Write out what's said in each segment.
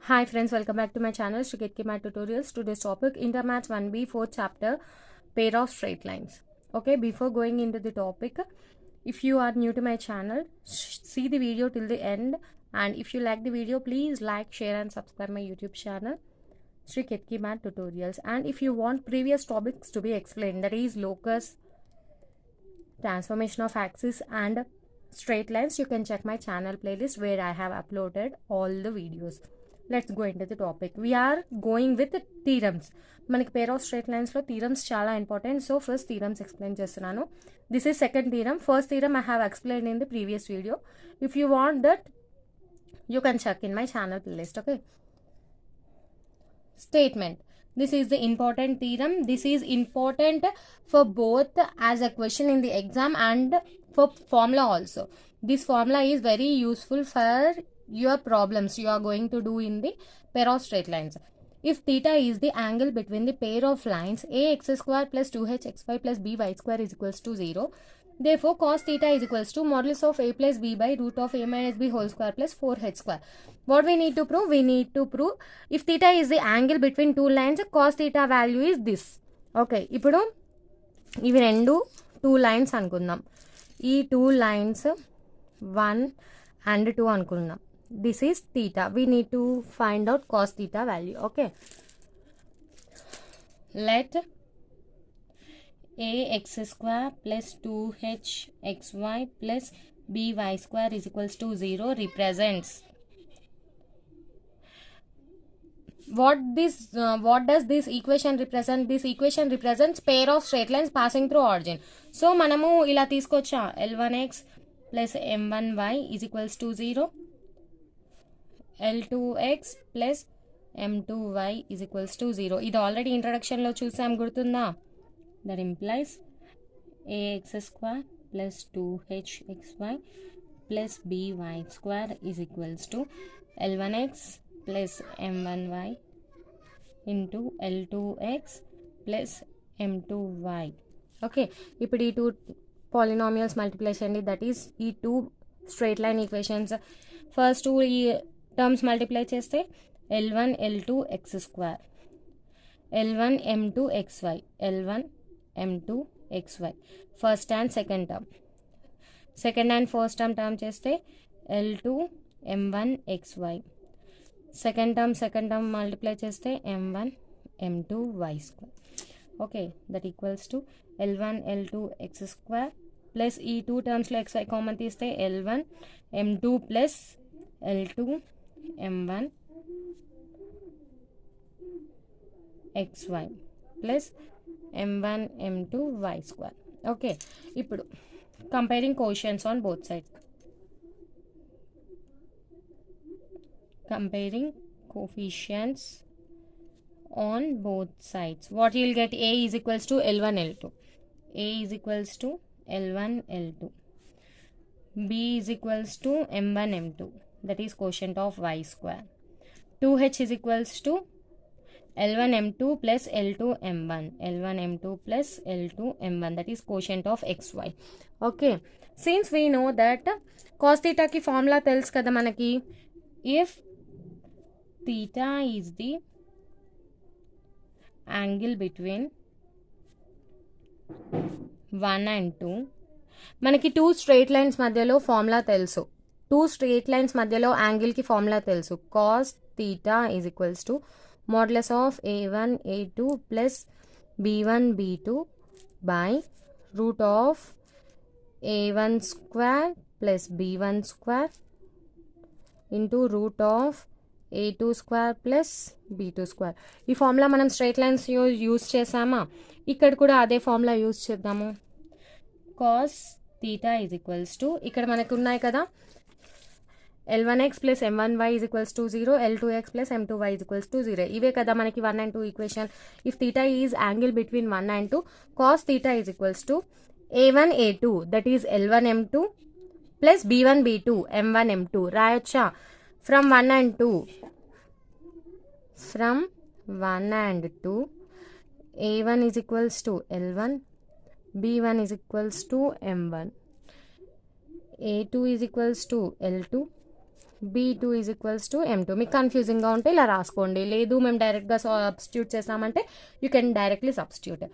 Hi friends, welcome back to my channel Shriketki Math Tutorials. Today's topic Intermaths 1B 4th chapter pair of straight lines. Okay, before going into the topic, if you are new to my channel, see the video till the end, and if you like the video, please like, share and subscribe my YouTube channel Shriketki Math Tutorials. And if you want previous topics to be explained, that is locus, transformation of axis and straight lines, you can check my channel playlist where I have uploaded all the videos. Let's go into the topic. We are going with theorems. మనకి pair of straight lines లో theorems చాలా important. So first theorems explain చేస్తున్నాను. This is second theorem. First theorem I have explained in the previous video. If you want that, you can check in my channel playlist. Okay. Statement. This is the important theorem. This is important for both as a question in the exam and for formula also. This formula is very useful for your problems you are going to do in the pair of straight lines. If theta is the angle between the pair of lines ax square plus 2hxy plus by square is equals to 0, therefore cos theta is equals to modulus of a plus b by root of a minus b whole square plus 4h square. What we need to prove? We need to prove if theta is the angle between two lines, cos theta value is this. Okay, ఇప్పుడు ఇవి రెండు two lines అనుకుందాం. ఈ two lines 1 and 2 అనుకుందాం. This is theta. We need to find out cos theta value. Okay. Let ax square plus 2hxy plus by square is equals to 0 represents. What does this equation represent? This equation represents pair of straight lines passing through origin. So మనము ఇలా తీసుకొచ్చా L1x plus M1y is equals to 0. L2x plus M2y is equals to 0. ఇది already ఇంట్రడక్షన్లో చూసాం, గుర్తుందా? That implies ax square plus 2hxy plus by square is equals to L1x plus M1y into L2x plus M2y. Okay, ఇప్పుడు ఈ two polynomials multiply చేయండి. That is ఈ two straight line equations. First two ఈ terms multiply చేస్తే L1 L2 x square, L1 M2 xy, L1 M2 xy first and second term. Second and first term చేస్తే L2 M1 xy, second term multiply చేస్తే M1 M2 y square. Okay, that equals to L1 L2 x square plus ఈ two టర్మ్స్లో xy common తీస్తే L1 M2 plus L2 M1 xy plus M1 M2 y square. Okay, ఇప్పుడు comparing coefficients on both sides. Comparing coefficients on both sides. What you will get? A is equals to L1 L2. A is equals to L1 L2. B is equals to M1 M2. That is quotient of y square. 2h is equals to L1 M2 plus L2 M1. L1 M2 plus L2 M1. That is quotient of xy. Okay. Since we know that cos theta ki formula tells kada manaki, if theta is the angle between 1 and 2, మనకి two straight lines మధ్యలో formula తెలుసు. Two straight lines మధ్యలో యాంగిల్కి formula తెలుసు. Cos theta is equals to modulus of A1 A2 plus B1 B2 by root of A1 square plus B1 square into root of A2 square plus B2 square. ఈ formula మనం straight lines use చేసామా? ఇక్కడ కూడా అదే formula use చేద్దాము. Cos theta is equals to, ఇక్కడ మనకు ఉన్నాయి కదా, L1x plus M1y is equals to 0, L2x plus M2y is equals to 0. ఇవే కదా మనకి 1 and 2 equation. If theta is angle between 1 and 2, cos theta is equals to A1 A2 that is L1 M2 plus B1 B2 M1 M2. రాయొచ్చా? From 1 and 2, from 1 and 2, A1 is equals to L1, B1 is equals to M1, A2 is equals to L2, B2 is equals to M2. మీకు కన్ఫ్యూజింగ్గా ఉంటే ఇలా రాసుకోండి, లేదు మేము డైరెక్ట్గా substitute చేస్తామంటే you can directly substitute.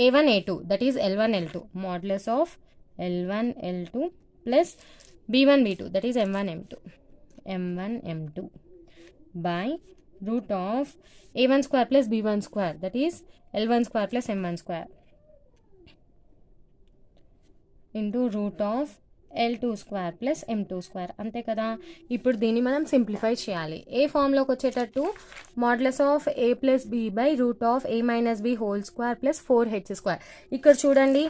A1 A2 that is L1 L2 modulus of L1 L2 plus B1 B2 that is M1 M2 M1 M2 by root of A1 square plus B1 square that is L1 square plus M1 square into root of L2 square plus M2 square. అంతే కదా. ఇప్పుడు దీన్ని మనం simplify చేయాలి. ఏ ఫామ్లోకి వచ్చేటట్టు modulus of A plus B by root of A minus B whole square plus 4H square. ఇక్కడ చూడండి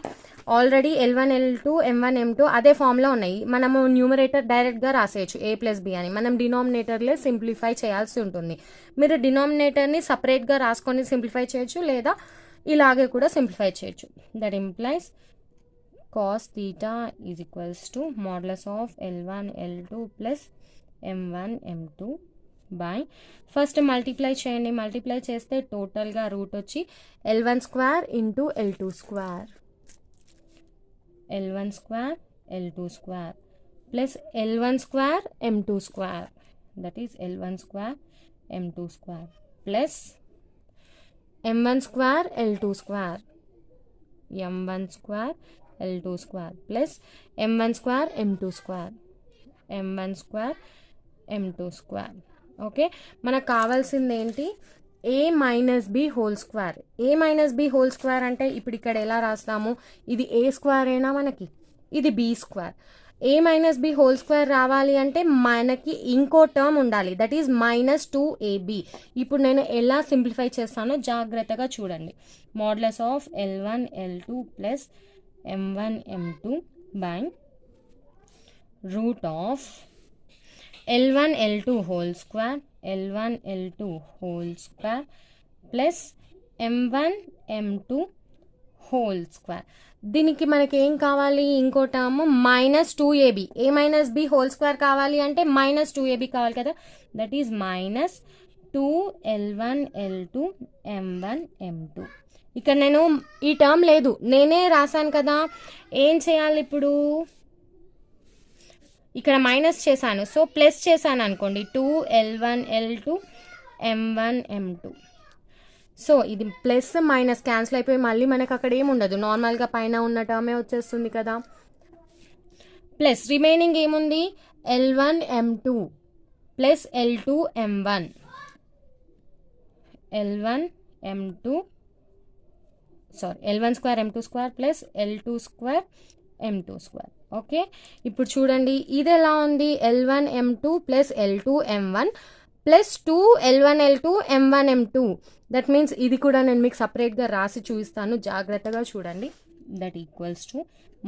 already L1 L2 M1 M2 అదే ఫామ్లో ఉన్నాయి. మనము న్యూమరేటర్ డైరెక్ట్గా రాసేయచ్చు A ప్లస్ B అని. మనం డినామినేటర్లే సింప్లిఫై చేయాల్సి ఉంటుంది. మీరు డినామినేటర్ని సపరేట్గా రాసుకొని సింప్లిఫై చేయొచ్చు, లేదా ఇలాగే కూడా సింప్లిఫై చేయొచ్చు. That implies cos theta is equals to modulus of L1 L2 plus M1 M2 by first multiply చేయండి. మల్టిప్లై చేస్తే టోటల్గా రూట్ వచ్చి L1 square into L2 square, L1 square L2 square plus L1 square M2 square that is L1 square M2 square plus M1 square L2 square M1 square L2 square plus M1 square M2 square M1 square M2 square. Okay, మనకు కావాల్సింది ఏంటి? A minus B whole square. A minus B whole square అంటే ఇప్పుడు ఇక్కడ ఎలా రాస్తాము? ఇది A square అయినా మనకి, ఇది B square. A minus B whole square రావాలి అంటే మనకి ఇంకో టర్మ్ ఉండాలి, దట్ ఈజ్ మైనస్ 2AB. ఇప్పుడు నేను ఎలా సింప్లిఫై చేస్తానో జాగ్రత్తగా చూడండి. Modulus of L1 L2 plus M1 M2 by root of L1 L2 whole square L1 L2 whole square plus M1 M2 whole square. దీనికి మనకి ఏం కావాలి? ఇంకో term minus 2AB. A minus B whole square కావాలి అంటే minus 2AB కావాలి కదా, that is minus 2L1 L2 M1 M2. ఇక్కడ నేను ఈ టర్మ్ లేదు, నేనే రాశాను కదా. ఏం చేయాలి ఇప్పుడు? ఇక్కడ మైనస్ చేశాను, సో ప్లస్ చేశాను అనుకోండి, 2L1 L2 M1 M2. So ఇది ప్లస్ మైనస్ క్యాన్సిల్ అయిపోయి మళ్ళీ మనకు అక్కడ ఏముండదు, నార్మల్గా పైన ఉన్న టర్మే వచ్చేస్తుంది కదా. ప్లస్ రిమైనింగ్ ఏముంది? L1 M2 plus L2 M1 L1 M2 L1 square M2 square plus L2 square M2 square. Okay, ఇప్పుడు చూడండి ఇది ఎలా ఉంది? L1 M2 plus L2 M1 plus 2L1 L2 M1 M2. That means ఇది కూడా నేను మీకు సపరేట్గా రాసి చూపిస్తాను, జాగ్రత్తగా చూడండి. That equals to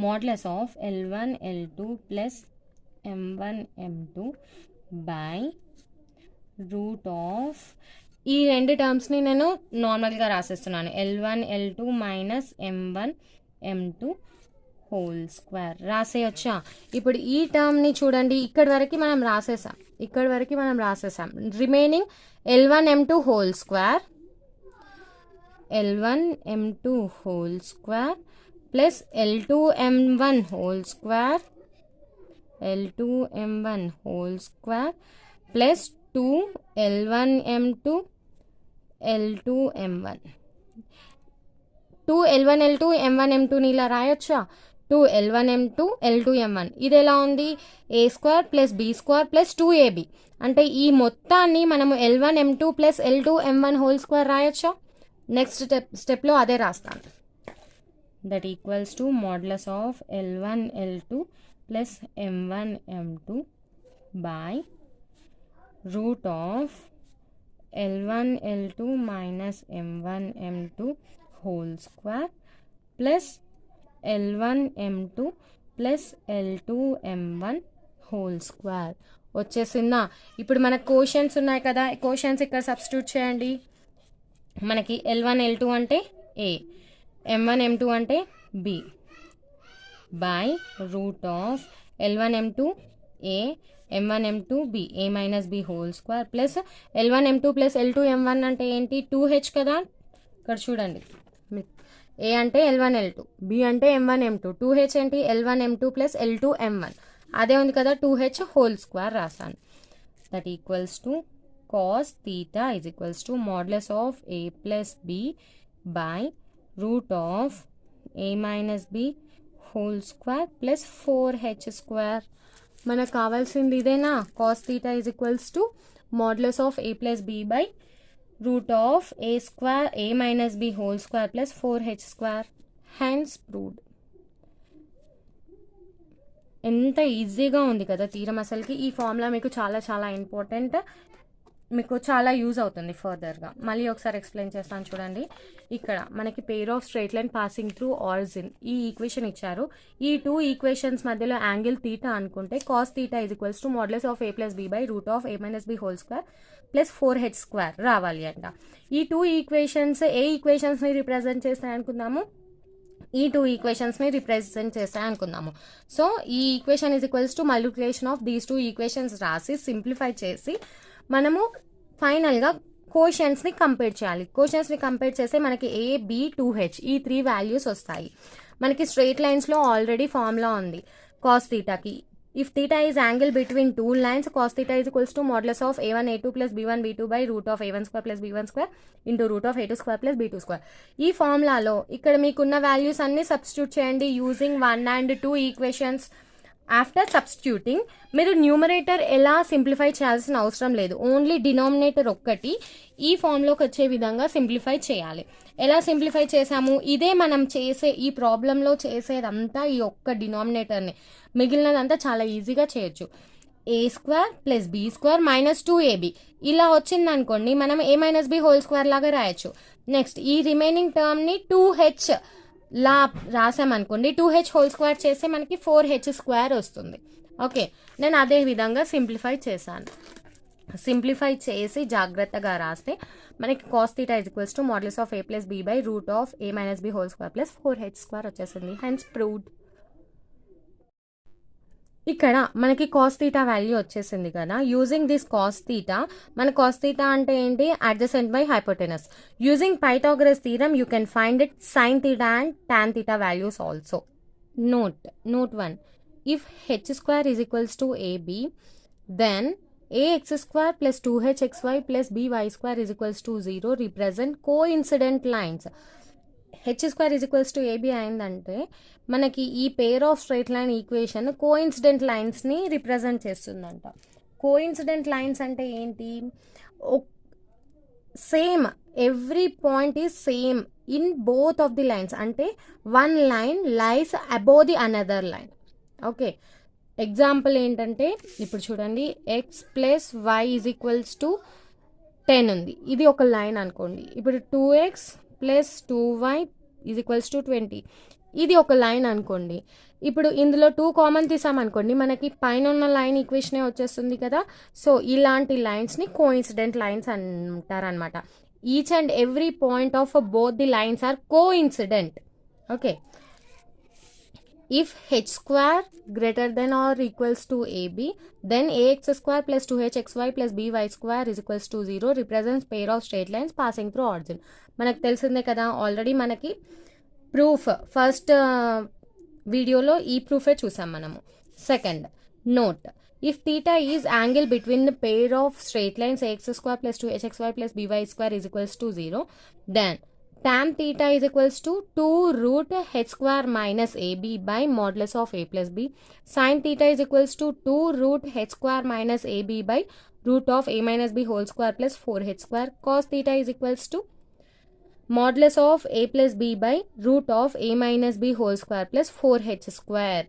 modulus of L1 L2 plus M1 M2 by root of ఈ రెండు టర్మ్స్ని నేను నార్మల్గా రాసేస్తున్నాను, L1 L2 minus M1 M2 whole square రాసేయచ్చా. ఇప్పుడు ఈ టర్మ్ని చూడండి, ఇక్కడి వరకు మనం రాసేసాం. Remaining L1 M2 whole square L1 M2 whole square plus L2 M1 whole square L2 M1 whole square plus 2L1 M2 L2 M1 2L1 L2 M1 M2 ని ఇలా రాయొచ్చా? 2L1 M2 L2 M1. ఇది ఎలా ఉంది? A square plus B square plus 2AB. అంటే ఈ మొత్తాన్ని మనము L1 M2 plus L2 M1 whole square రాయొచ్చా? నెక్స్ట్ స్టెప్లో అదే రాస్తాను. That equals to modulus of L1 L2 plus M1 M2 by root of L1 L2 minus M1 M2 whole square plus L1 M2 plus L2 M1 whole square. వచ్చేసిందా? ఇప్పుడు మనకు cautions ఉన్నాయి కదా, cautions ఇక్కడ substitute చేయండి. మనకి L1 L2 అంటే A, M1 M2 అంటే B by root of L1 M2 A M1 M2 B A minus B whole square plus L1 M2 plus L2 M1 అంటే ఏంటి? 2H కదా. ఇక్కడ చూడండి, A అంటే L1 L2, B అంటే M1 M2, 2H ఏంటి? L1 M2 plus L2 M1. అదే ఉంది కదా, 2H హోల్ స్క్వేర్ రాసాను. that equals to cos theta is equals to modulus of a plus b by root of a minus b whole square plus 4h square. మనకు కావాల్సింది ఇదేనా? cos theta is equals to modulus of a plus b by root of a square a minus b whole square plus 4h square. Hence proved. ఎంత ఈజీగా ఉంది కదా theorem. అసలుకి ఈ formula మీకు చాలా చాలా ఇంపార్టెంట్, మీకు చాలా యూజ్ అవుతుంది ఫర్దర్గా. మళ్ళీ ఒకసారి ఎక్స్ప్లెయిన్ చేస్తాను చూడండి. ఇక్కడ మనకి pair of straight line passing through origin ఈ ఈక్వేషన్ ఇచ్చారు. ఈ టూ ఈక్వేషన్స్ మధ్యలో యాంగిల్ థీటా అనుకుంటే cos theta is equals to modulus of A plus B by root of A minus B whole square plus 4h square రావాలి అంట. ఈ two equations ఏ ఈక్వేషన్స్ని రిప్రజెంట్ చేస్తాయి అనుకుందాము? ఈ టూ ఈక్వేషన్స్ని రిప్రజెంట్ చేస్తాయి అనుకుందాము. సో ఈ equation is equals to multiplication of these two equations రాసి సింప్లిఫై చేసి మనము ఫైనల్గా కోషెంట్స్ని కంపేర్ చేయాలి. కోషెంట్స్ని కంపేర్ చేస్తే మనకి ఏ బి 2h ఈ 3 వాల్యూస్ వస్తాయి. మనకి స్ట్రైట్ లైన్స్లో ఆల్రెడీ ఫార్ములా ఉంది కాస్ థీటాకి. If theta is angle between two lines cos theta is equals to modulus of a1 a2 plus b1 b2 by root of a1 square plus b1 square into root of a2 square plus b2 square. ఈ ఫార్ములాలో ఇక్కడ మీకున్న values అన్ని substitute చేయండి using 1 and 2 equations. After substituting మీరు numerator ఎలా simplify చేయాల్సిన అవసరం లేదు, ఓన్లీ డినామినేటర్ ఒక్కటి ఈ ఫామ్లోకి వచ్చే విధంగా సింప్లిఫై చేయాలి. ఎలా సింప్లిఫై చేసాము? ఇదే మనం చేసే ఈ ప్రాబ్లంలో చేసేదంతా ఈ ఒక్క డినామినేటర్ని, మిగిలినదంతా చాలా ఈజీగా చేయొచ్చు. A square plus B square minus 2ab ఇలా వచ్చింది అనుకోండి, మనం A minus B whole square లాగా రాయొచ్చు. నెక్స్ట్ ఈ రిమైనింగ్ టర్మ్ని 2h లా రాసామనుకోండి, 2h హోల్ స్క్వేర్ చేస్తే మనకి 4h స్క్వేర్ వస్తుంది. ఓకే, నేను అదే విధంగా సింప్లిఫై చేశాను. సింప్లిఫై చేసి జాగ్రత్తగా రాస్తే మనకి cos theta is equals to modulus of A plus B by root of A minus B whole square plus 4h square వచ్చేసింది. Hence proved. ఇక్కడ మనకి కాస్ థీటా వాల్యూ వచ్చేసింది కదా. యూజింగ్ దిస్ కాస్ థీటా, మన కాస్ థీటా అంటే ఏంటి? Adjacent by hypotenuse. Using Pythagoras theorem you can find it sine theta and tan theta values also. Note 1, if h square is equals to ab then ax square plus 2hxy plus by square is equals to 0 represent coincident lines. H square is equals to AB అయిందంటే మనకి ఈ pair of straight line equation coincident లైన్స్ని represent చేస్తుందంట. Coincident lines అంటే ఏంటి? Same, every point is same in both of the lines. అంటే one line lies above the another line. Okay, example ఏంటంటే ఇప్పుడు చూడండి, X plus Y is equals to 10 ఉంది. ఇది ఒక లైన్ అనుకోండి. ఇప్పుడు 2x plus 2y is equals to 20 ఇది ఒక లైన్ అనుకోండి. ఇప్పుడు ఇందులో 2 కామన్ తీసామనుకోండి, మనకి పైన ఉన్న లైన్ ఈక్వేషనే వచ్చేస్తుంది కదా. సో ఇలాంటి లైన్స్ని కోఇన్సిడెంట్ లైన్స్ అంటారనమాట. Each and every point of both the lines are coincident. Okay, if h square greater than or equals to ab then ax square plus 2hxy plus by square is equals to 0 represents pair of straight lines passing through origin. మనకు తెలిసిందే కదా, already మనకి proof first వీడియోలో ఈ ప్రూఫే చూసాం మనము. Second note, if theta is angle between the pair of straight lines ax square plus 2hxy plus by square is equals to 0 then tan theta is equals to 2 root h square minus ab by modulus of a plus b. Sin theta is equals to 2 root h square minus ab by root of a minus b whole square plus 4h square. Cos theta is equals to modulus of a plus b by root of a minus b whole square plus 4h square.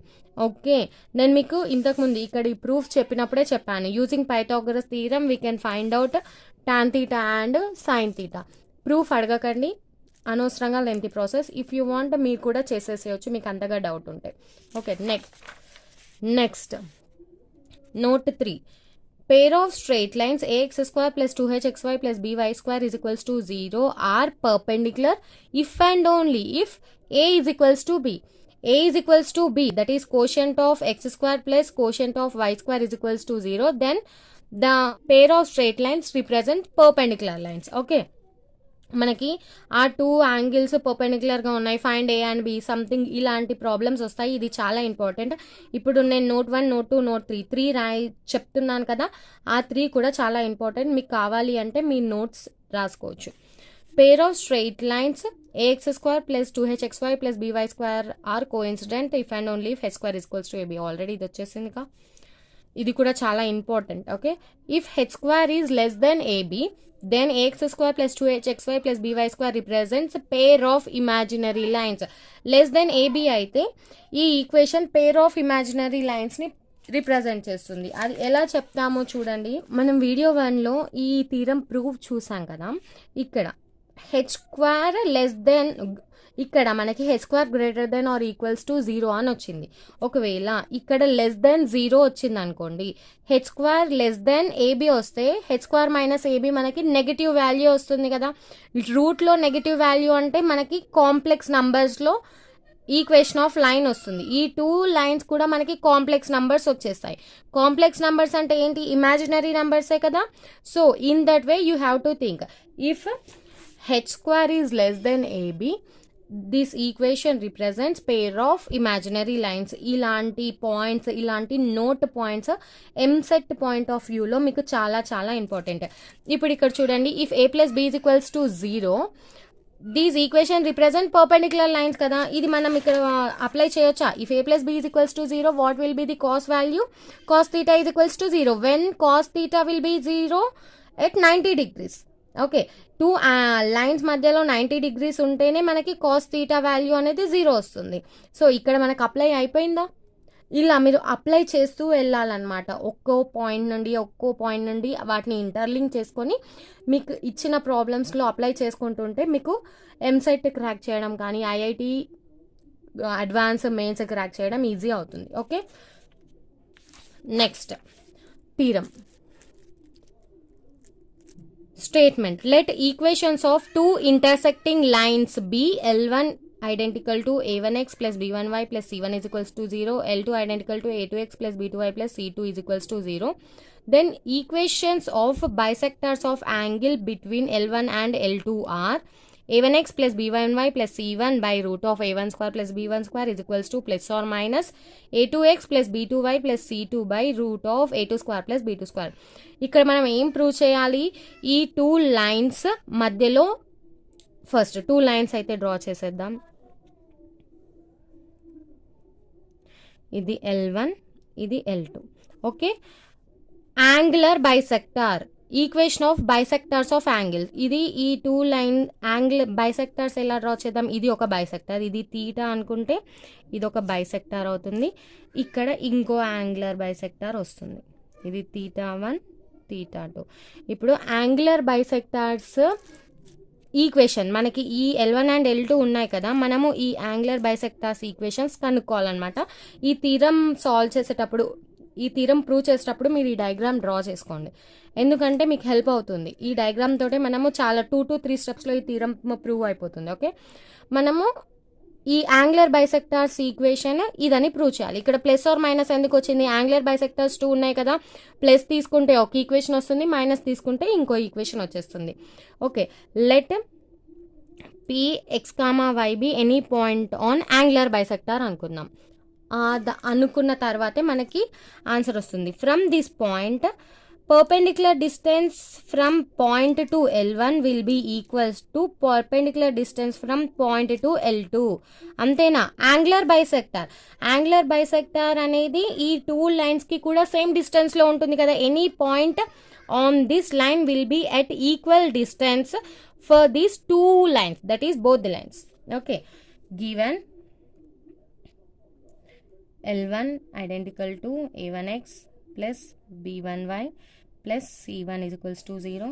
Okay, నేను మీకు ఇంతకుముందు ఇక్కడ ఈ proof చెప్పినప్పుడే చెప్పాను, using Pythagoras theorem we can find out tan theta and sine theta. Proof అడగకండి, అనవసరంగా lengthy process. If you want మీరు కూడా చేసేసేయచ్చు మీకు అంతగా డౌట్ ఉంటే. Okay, next note 3, pair of straight lines ax square plus 2hxy plus by square is equals to 0 are perpendicular if and only if a is equals to b. A is equals to b, that is quotient of x square plus quotient of y square is equals to 0, then the pair of straight lines represent perpendicular lines. Okay, మనకి ఆ 2 angles పర్పెండిక్యులర్గా ఉన్నాయి, find a and be something ఇలాంటి problems వస్తాయి. ఇది చాలా important. ఇప్పుడు నేను note 1, note 2, note 3 చెప్తున్నాను కదా, ఆ 3 కూడా చాలా ఇంపార్టెంట్. మీకు కావాలి అంటే మీ నోట్స్ రాసుకోవచ్చు. Pair of straight lines ax² + 2hxy + by² are coincident if and only if h² = ab. Already ఇది వచ్చేసింది కా, ఇది కూడా చాలా important. Okay, if h² is less than ab then ax² + 2hxy + by² represents pair of imaginary lines. Less than ab అయితే ఈ ఈక్వేషన్ pair of imaginary లైన్స్ని రిప్రజెంట్ చేస్తుంది. అది ఎలా చెప్తామో చూడండి. మనం వీడియో 1లో ఈ థీరం ప్రూఫ్ చూసాం కదా, ఇక్కడ h² లెస్ దెన్, ఇక్కడ మనకి h² greater than or equals to 0 అని వచ్చింది. ఒకవేళ ఇక్కడ లెస్ దెన్ 0 వచ్చింది అనుకోండి, h² లెస్ దెన్ ab వస్తే h² - ab మనకి నెగిటివ్ వాల్యూ వస్తుంది కదా. రూట్లో నెగిటివ్ వాల్యూ అంటే మనకి కాంప్లెక్స్ నంబర్స్లో ఈక్వేషన్ ఆఫ్ లైన్ వస్తుంది. ఈ 2 లైన్స్ కూడా మనకి కాంప్లెక్స్ నంబర్స్ వచ్చేస్తాయి. కాంప్లెక్స్ నంబర్స్ అంటే ఏంటి, ఇమాజినరీ నంబర్సే కదా. So in that way you have to think, if h² is less than ab, this equation represents pair of imaginary lines. ఇలాంటి points, ఇలాంటి note points EAMCET point of వ్యూలో మీకు చాలా చాలా ఇంపార్టెంట్. ఇప్పుడు ఇక్కడ చూడండి, if a + b = 0, these equation represent perpendicular lines కదా. ఇది మనం ఇక్కడ అప్లై చేయొచ్చా? If a + b = 0, what will be the cos value? cos θ = 0 when cos θ will be 0 at 90 degrees. Okay, 2 lines మధ్యలో 90 degrees ఉంటేనే మనకి cos θ వాల్యూ అనేది 0 వస్తుంది. సో ఇక్కడ మనకు అప్లై అయిపోయిందా? ఇలా మీరు అప్లై చేస్తూ వెళ్ళాలన్నమాట. ఒక్కో పాయింట్ నుండి వాటిని ఇంటర్లింక్ చేసుకొని మీకు ఇచ్చిన ప్రాబ్లమ్స్లో అప్లై చేసుకుంటుంటే మీకు ఎంసెట్ క్రాక్ చేయడం కానీ ఐఐటి అడ్వాన్స్ మెయిన్స్ క్రాక్ చేయడం ఈజీ అవుతుంది. Okay, next theorem. Statement: let equations of two intersecting lines be L1 identical to a1x plus b1y plus c1 is equals to 0, L2 identical to a2x plus b2y plus c2 is equals to 0. Then equations of bisectors of angle between L1 and L2 are a1x plus b1y plus c1 by root of a1² plus b1² is equals to plus or minus a2x plus b2y plus c2 by root of a2² plus b2². ఇక్కడ మనం ఏం prove చేయాలి? ఈ 2 lines మధ్యలో first 2 lines అయితే draw చేసేద్దాం. ఇది L1, ఇది L2. Okay, angular bisector, equation of bisectors of angle. ఇది ఈ 2 లైన్ యాంగిల్ బైసెక్టార్స్ ఎలా డ్రా చేద్దాం? ఇది ఒక బైసెక్టార్, ఇది తీటా అనుకుంటే ఇది ఒక బైసెక్టార్ అవుతుంది. ఇక్కడ ఇంకో యాంగులర్ బైసెక్టార్ వస్తుంది, ఇది θ1 θ2. ఇప్పుడు యాంగులర్ బైసెక్టార్స్ ఈక్వేషన్ మనకి ఈ L1 అండ్ L2 ఉన్నాయి కదా, మనము ఈ యాంగులర్ బైసెక్టార్స్ ఈక్వేషన్స్ కనుక్కోవాలన్నమాట. ఈ థీరం సాల్వ్ చేసేటప్పుడు, ఈ థీరం ప్రూవ్ చేసేటప్పుడు మీరు ఈ డయాగ్రామ్ డ్రా చేసుకోండి, ఎందుకంటే మీకు హెల్ప్ అవుతుంది. ఈ డయాగ్రామ్ తోటే మనము చాలా 2 to 3 స్టెప్స్లో ఈ థీరం ప్రూవ్ అయిపోతుంది. ఓకే, మనము ఈ యాంగులర్ బైసెక్టార్స్ ఈక్వేషన్ ఇదని ప్రూవ్ చేయాలి. ఇక్కడ ప్లస్ ఆర్ మైనస్ ఎందుకు వచ్చింది? యాంగులర్ బైసెక్టార్స్ 2 ఉన్నాయి కదా, ప్లస్ తీసుకుంటే ఒక ఈక్వేషన్ వస్తుంది, మైనస్ తీసుకుంటే ఇంకో ఈక్వేషన్ వచ్చేస్తుంది. Okay, let px, y any point on angular bisector అనుకుందాం. అనుకున్న తర్వాతే మనకి ఆన్సర్ వస్తుంది. From this point perpendicular distance from point to L1 will be equals to perpendicular distance from point to L2. అంతేనా? Angular bisector అనేది ఈ 2 lines కి కూడా సేమ్ డిస్టెన్స్ లో ఉంటుంది కదా. Any point on this line will be at equal distance for these 2 lines, that is both the lines. Okay, given L1 identical to a1x plus b1y plus c1 is equals to 0,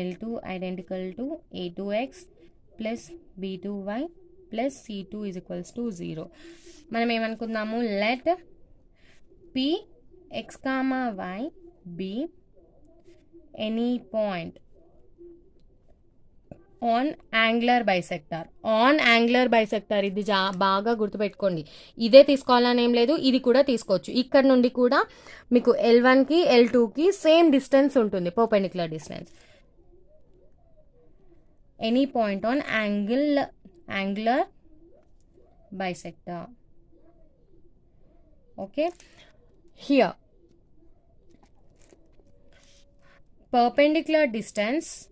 L2 identical to a2x plus b2y plus c2 is equals to 0. మనం ఏమనుకుందాము? లెట్ px, y be any point on angular bisector. ఇది బాగా గుర్తుపెట్టుకోండి. ఇదే తీసుకోవాలని ఏం లేదు, ఇది కూడా తీసుకోవచ్చు. ఇక్కడ నుండి కూడా మీకు L1కి L2కి సేమ్ డిస్టెన్స్ ఉంటుంది, perpendicular distance. any point on angular bisector. Okay, here perpendicular distance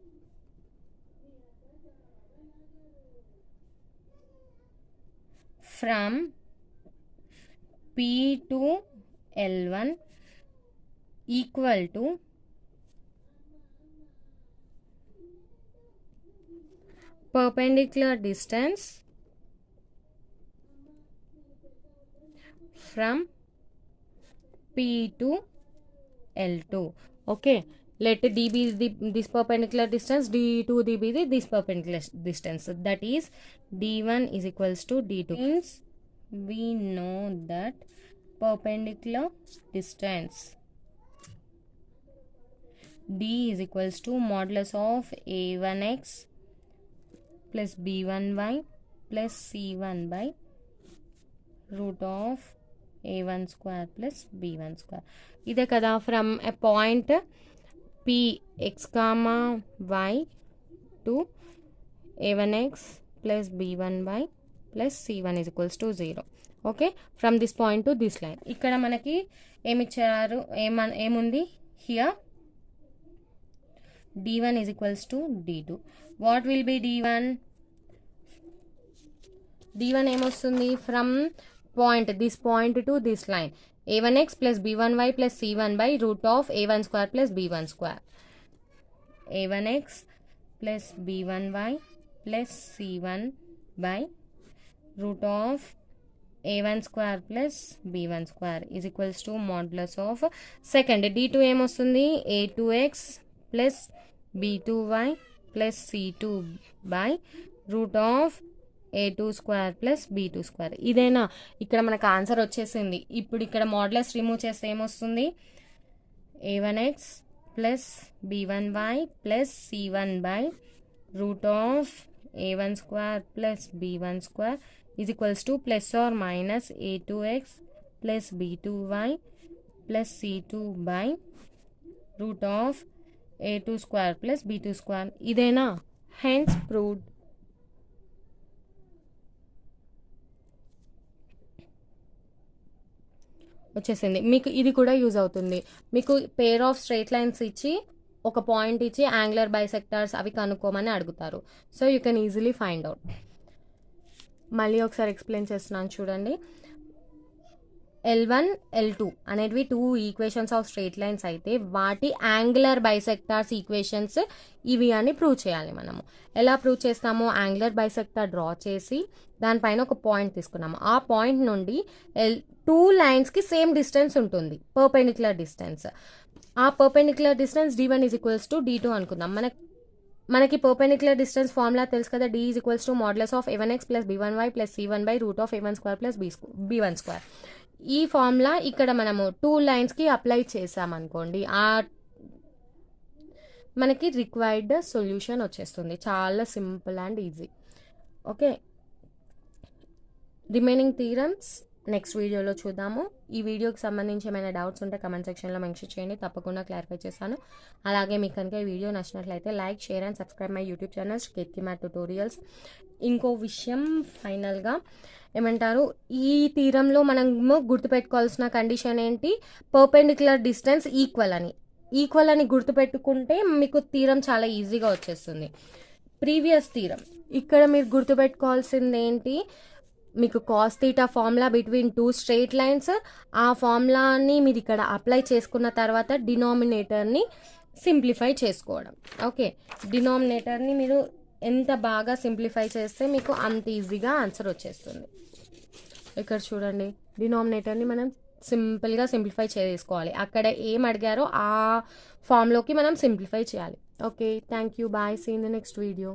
from P to L1 equal to perpendicular distance from P to L2. Okay, let D be this perpendicular distance, D2 be this perpendicular distance. That is D1 is equals to D2. Means we know that perpendicular distance D is equals to modulus of A1x plus B1y plus C1 by root of A1 square plus B1 square. ఇదే కదా from a point P x comma y to A1x plus B1y plus C1 is equals to 0. Okay, from this point to this line. ఇక్కడ మనకి ఏమిచ్చారు, ఏముంది here D1 is equals to D2. What will be D1? D1 ఏమొస్తుంది, from point this point to this line A1x plus B1y plus C1 by root of A1 square plus B1 square. A1x plus B1y plus C1 by root of A1 square plus B1 square is equals to modulus of second D2 ఏమొస్తుంది A2x plus B2y plus C2 by root of A2 square plus B2 square. ఇదేనా, ఇక్కడ మనకు answer వచ్చేసింది. ఇప్పుడు ఇక్కడ modulus remove చేస్తే ఏమొస్తుంది, A1x plus B1y plus C1 by root of A1 square plus B1 square is equals to plus or minus A2x plus B2y plus C2 by root of A2 square plus B2 square. ఇదేనా, hence proved. వచ్చేసింది. మీకు ఇది కూడా use అవుతుంది. మీకు పేర్ of straight lines ఇచ్చి ఒక point ఇచ్చి యాంగులర్ బైసెక్టర్స్ అవి కనుక్కోమని అడుగుతారు. So you can easily find out. మళ్ళీ ఒకసారి ఎక్స్ప్లెయిన్ చేస్తున్నాను చూడండి. L1 L2 అనేటివి 2 ఈక్వేషన్స్ ఆఫ్ స్ట్రైట్ లైన్స్ అయితే వాటి యాంగులర్ బైసెక్టార్స్ ఈక్వేషన్స్ ఇవి అని ప్రూవ్ చేయాలి. మనము ఎలా ప్రూవ్ చేస్తాము, యాంగులర్ బైసెక్టార్ డ్రా చేసి దానిపైన ఒక పాయింట్ తీసుకున్నాము. ఆ పాయింట్ నుండి 2 లైన్స్కి సేమ్ డిస్టెన్స్ ఉంటుంది, పర్పెండిక్యులర్ డిస్టెన్స్. ఆ perpendicular distance D1 is equals to D2 అనుకుందాం. మనకి పర్పెండిక్యులర్ డిస్టెన్స్ ఫార్ములా తెలుసు కదా, D is equals to modulus of A1x plus B1y plus C1 by root of A1 square plus B1 square. ఈ formula ఇక్కడ మనము 2 లైన్స్కి apply చేసామనుకోండి, మనకి required solution వచ్చేస్తుంది. చాలా simple and easy. Okay, remaining theorems next వీడియోలో చూద్దాము. ఈ వీడియోకి సంబంధించి ఏమైనా డౌట్స్ ఉంటే కమెంట్ సెక్షన్లో మెన్షన్ చేయండి, తప్పకుండా క్లారిఫై చేస్తాను. అలాగే మీకు కనుక ఈ వీడియో నచ్చినట్లయితే like, share and subscribe my YouTube channel కేతీ math tutorials. ఇంకో విషయం ఫైనల్గా ఏమంటారు, ఈ థీరంలో మనము గుర్తుపెట్టుకోవాల్సిన కండిషన్ ఏంటి, పర్పెండిక్యులర్ డిస్టెన్స్ ఈక్వల్ అని గుర్తుపెట్టుకుంటే మీకు థీరం చాలా ఈజీగా వచ్చేస్తుంది. ప్రీవియస్ థీరం ఇక్కడ మీరు గుర్తుపెట్టుకోవాల్సింది ఏంటి, మీకు cos theta formula between 2 straight lines, ఆ ఫార్ములాని మీరు ఇక్కడ అప్లై చేసుకున్న తర్వాత డినామినేటర్ని సింప్లిఫై చేసుకోవడం. ఓకే, డినామినేటర్ని మీరు ఎంత బాగా సింప్లిఫై చేస్తే మీకు అంత ఈజీగా ఆన్సర్ వచ్చేస్తుంది. ఇక్కడ చూడండి, డినామినేటర్ని మనం సింపుల్గా సింప్లిఫై చేసుకోవాలి. అక్కడ ఏం అడిగారో ఆ ఫామ్లోకి మనం సింప్లిఫై చేయాలి. Okay, thank you, bye, see in the next video.